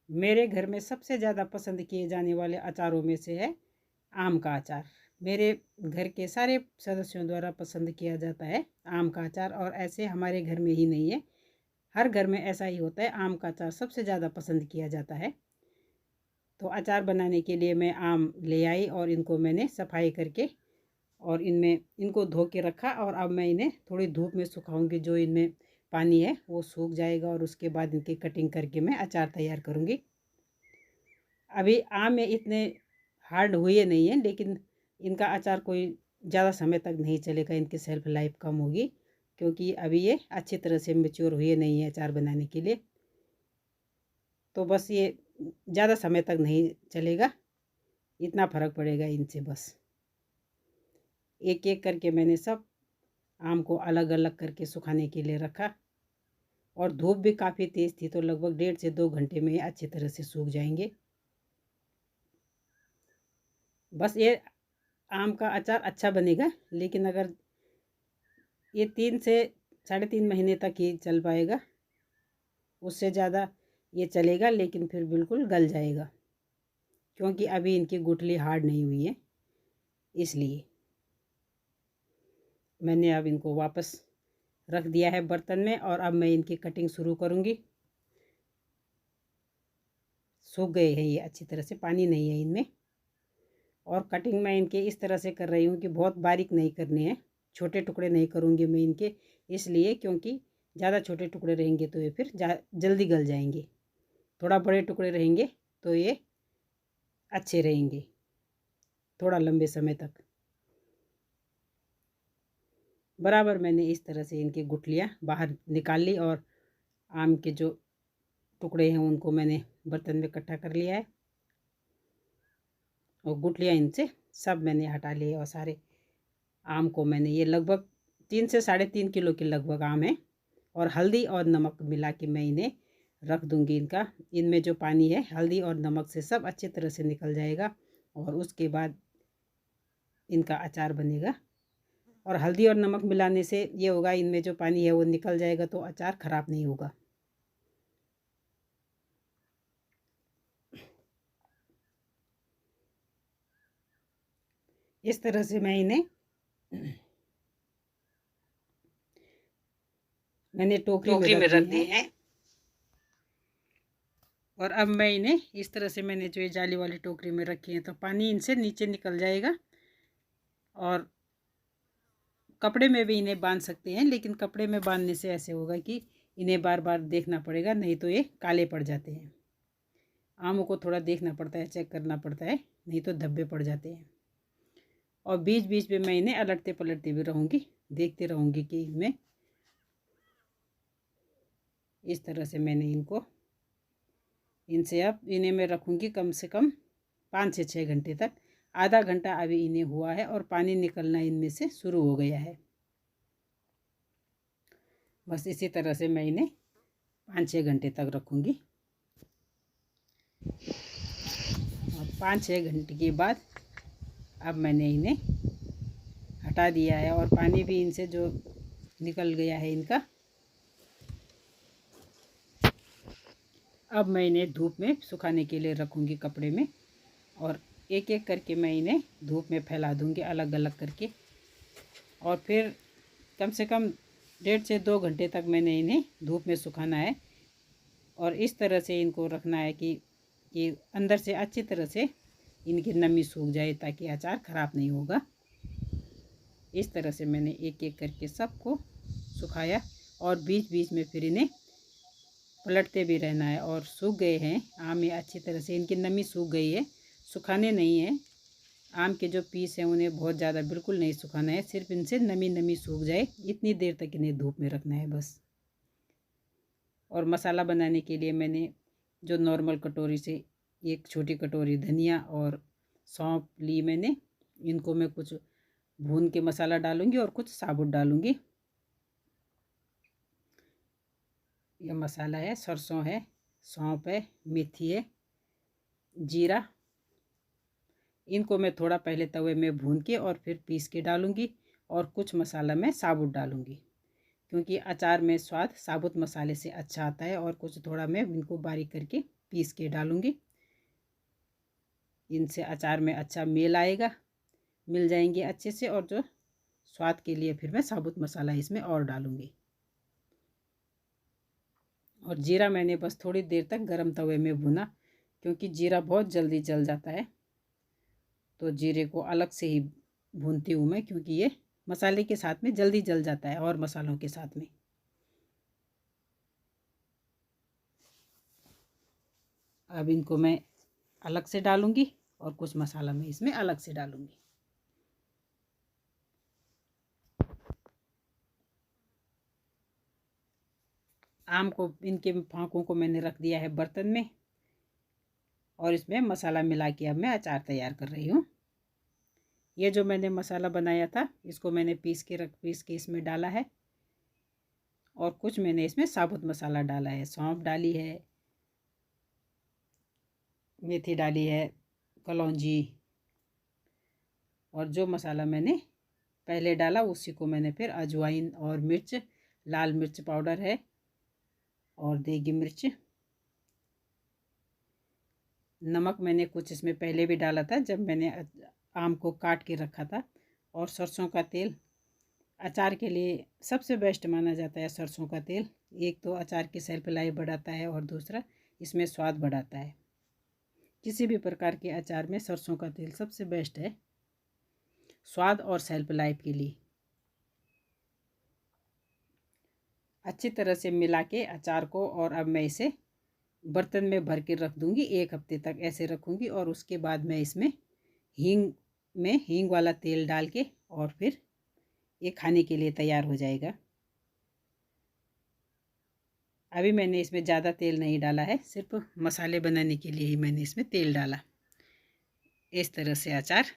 मेरे घर में सबसे ज़्यादा पसंद किए जाने वाले अचारों में से है आम का अचार। मेरे घर के सारे सदस्यों द्वारा पसंद किया जाता है आम का अचार, और ऐसे हमारे घर में ही नहीं है, हर घर में ऐसा ही होता है, आम का अचार सबसे ज़्यादा पसंद किया जाता है। तो अचार बनाने के लिए मैं आम ले आई और इनको मैंने सफाई करके और इनमें इनको धो के रखा, और अब मैं इन्हें थोड़ी धूप में सुखाऊंगी। जो इनमें पानी है वो सूख जाएगा और उसके बाद इनकी कटिंग करके मैं अचार तैयार करूँगी। अभी आम में इतने हार्ड हुए नहीं हैं, लेकिन इनका अचार कोई ज़्यादा समय तक नहीं चलेगा, इनकी सेल्फ लाइफ कम होगी, क्योंकि अभी ये अच्छी तरह से मैच्योर हुए नहीं है अचार बनाने के लिए। तो बस ये ज़्यादा समय तक नहीं चलेगा, इतना फ़र्क पड़ेगा इनसे बस। एक एक करके मैंने सब आम को अलग अलग करके सुखाने के लिए रखा, और धूप भी काफ़ी तेज़ थी, तो लगभग 1.5 से 2 घंटे में ये अच्छी तरह से सूख जाएंगे। बस ये आम का अचार अच्छा बनेगा, लेकिन अगर ये 3 से 3.5 महीने तक ही चल पाएगा, उससे ज़्यादा ये चलेगा लेकिन फिर बिल्कुल गल जाएगा, क्योंकि अभी इनकी गुठली हार्ड नहीं हुई है। इसलिए मैंने अब इनको वापस रख दिया है बर्तन में, और अब मैं इनकी कटिंग शुरू करूँगी। सूख गए हैं ये अच्छी तरह से, पानी नहीं है इनमें, और कटिंग मैं इनके इस तरह से कर रही हूँ कि बहुत बारीक नहीं करने हैं, छोटे टुकड़े नहीं करूँगी मैं इनके, इसलिए क्योंकि ज़्यादा छोटे टुकड़े रहेंगे तो ये फिर जल्दी गल जाएंगे। थोड़ा बड़े टुकड़े रहेंगे तो ये अच्छे रहेंगे थोड़ा लंबे समय तक। बराबर मैंने इस तरह से इनकी गुठलियाँ बाहर निकाल ली, और आम के जो टुकड़े हैं उनको मैंने बर्तन में इकट्ठा कर लिया है, और गुठलियाँ इनसे सब मैंने हटा लिए। और सारे आम को मैंने, ये लगभग 3 से 3.5 किलो के लगभग आम है, और हल्दी और नमक मिला के मैं इन्हें रख दूँगी। इनमें जो पानी है हल्दी और नमक से सब अच्छी तरह से निकल जाएगा, और उसके बाद इनका अचार बनेगा। और हल्दी और नमक मिलाने से ये होगा, इनमें जो पानी है वो निकल जाएगा, तो अचार ख़राब नहीं होगा। इस तरह से मैं इन्हें मैंने टोकरी में रख दिए हैं, और अब मैं इन्हें इस तरह से, मैंने जो ये जाली वाली टोकरी में रखी है, तो पानी इनसे नीचे निकल जाएगा। और कपड़े में भी इन्हें बांध सकते हैं, लेकिन कपड़े में बांधने से ऐसे होगा कि इन्हें बार बार देखना पड़ेगा, नहीं तो ये काले पड़ जाते हैं। आमों को थोड़ा देखना पड़ता है, चेक करना पड़ता है, नहीं तो धब्बे पड़ जाते हैं। और बीच बीच में मैं इन्हें अलटते पलटते भी रहूँगी, देखते रहूँगी कि इनमें, इस तरह से मैंने इनसे अब इन्हें मैं रखूँगी कम से कम 5 से 6 घंटे तक। आधा घंटा अभी इन्हें हुआ है, और पानी निकलना इनमें से शुरू हो गया है। बस इसी तरह से मैं इन्हें 5-6 घंटे तक रखूँगी। और 5-6 घंटे के बाद अब मैंने इन्हें हटा दिया है, और पानी भी इनसे जो निकल गया है इनका। अब मैं इन्हें धूप में सुखाने के लिए रखूँगी कपड़े में, और एक एक करके मैं इन्हें धूप में फैला दूँगी अलग अलग करके। और फिर कम से कम 1.5 से 2 घंटे तक मैंने इन्हें धूप में सुखाना है, और इस तरह से इनको रखना है कि ये अंदर से अच्छी तरह से इनकी नमी सूख जाए, ताकि अचार ख़राब नहीं होगा। इस तरह से मैंने एक एक करके सबको सुखाया, और बीच बीच में फिर इन्हें पलटते भी रहना है। और सूख गए हैं आम ये अच्छी तरह से, इनकी नमी सूख गई है, सुखाने नहीं है। आम के जो पीस हैं उन्हें बहुत ज़्यादा बिल्कुल नहीं सुखाना है, सिर्फ इनसे नमी नमी सूख जाए इतनी देर तक इन्हें धूप में रखना है बस। और मसाला बनाने के लिए मैंने जो नॉर्मल कटोरी से 1 छोटी कटोरी धनिया और सौंफ ली मैंने, इनको मैं कुछ भून के मसाला डालूँगी और कुछ साबुत डालूँगी। यह मसाला है, सरसों है, सौंफ है, मेथी है, जीरा। इनको मैं थोड़ा पहले तवे में भून के और फिर पीस के डालूँगी, और कुछ मसाला मैं साबुत डालूँगी, क्योंकि अचार में स्वाद साबुत मसाले से अच्छा आता है। और कुछ थोड़ा मैं इनको बारीक करके पीस के डालूँगी। इनसे अचार में अच्छा मेल आएगा, मिल जाएंगे अच्छे से। और जो स्वाद के लिए फिर मैं साबुत मसाला इसमें और डालूँगी। और जीरा मैंने बस थोड़ी देर तक गरम तवे में भुना, क्योंकि जीरा बहुत जल्दी जल जाता है, तो जीरे को अलग से ही भूनती हूँ मैं, क्योंकि ये मसाले के साथ में जल्दी जल जाता है और मसालों के साथ में। अब इनको मैं अलग से डालूँगी और कुछ मसाला मैं इसमें अलग से डालूँगी। आम को, इनके फाँकों को मैंने रख दिया है बर्तन में, और इसमें मसाला मिला के अब मैं अचार तैयार कर रही हूँ। ये जो मैंने मसाला बनाया था, इसको मैंने पीस के इसमें डाला है। और कुछ मैंने इसमें साबुत मसाला डाला है, सौंफ डाली है, मेथी डाली है, कलौंजी। और जो मसाला मैंने पहले डाला उसी को मैंने फिर अजवाइन और मिर्च, लाल मिर्च पाउडर है और देगी मिर्च, नमक मैंने कुछ इसमें पहले भी डाला था जब मैंने आम को काट के रखा था। और सरसों का तेल अचार के लिए सबसे बेस्ट माना जाता है। सरसों का तेल एक तो अचार की शेल्फ लाइफ बढ़ाता है और दूसरा इसमें स्वाद बढ़ाता है। किसी भी प्रकार के अचार में सरसों का तेल सबसे बेस्ट है स्वाद और शेल्फ लाइफ के लिए। अच्छी तरह से मिला के अचार को, और अब मैं इसे बर्तन में भर के रख दूँगी। 1 हफ्ते तक ऐसे रखूँगी, और उसके बाद मैं इसमें हींग वाला तेल डाल के, और फिर ये खाने के लिए तैयार हो जाएगा। अभी मैंने इसमें ज़्यादा तेल नहीं डाला है, सिर्फ मसाले बनाने के लिए ही मैंने इसमें तेल डाला। इस तरह से अचार